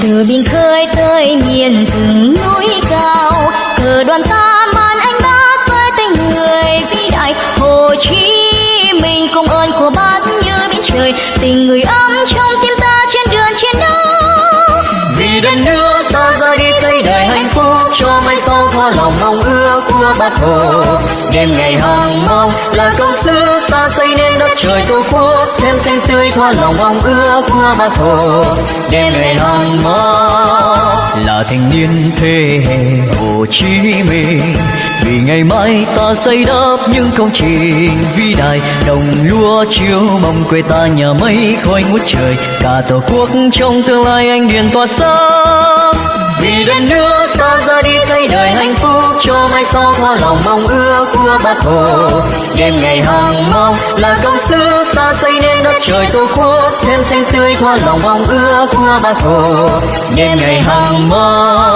Từ biển khơi tới miền rừng núi cao, cờ đoàn ta mang anh bác với tên người vĩ đại Hồ Chí Minh. Công ơn của bác như biển trời, tình người ấm trong tim ta trên đường chiến đấu. Vì đất nước ta ra đi xây đời hạnh phúc, cho mai sau thỏa lòng mong ước của Bác Hồ. Đêm ngày hằng mong là công sức ta xây nên đất trời tổ quốc, thêm xanh tươi thỏa lòng mong ước của Bác Hồ. Đêm ngày hằng mong là thanh niên thế hệ Hồ Chí Minh, vì ngày mai ta xây đắp những công trình vĩ đại. Đồng lúa chiếu mong quê ta nhà mây khói ngút trời, cả tổ quốc trong tương lai anh điền tỏa sáng. Vì đất nước ta ra đi xây đời hạnh phúc, cho mai sau thỏa lòng mong ước của Bác Hồ. Đêm ngày hằng mong là công sức ta xây nên đất trời tổ quốc, thêm xanh tươi thỏa lòng mong ước của Bác Hồ. Đêm ngày hằng mong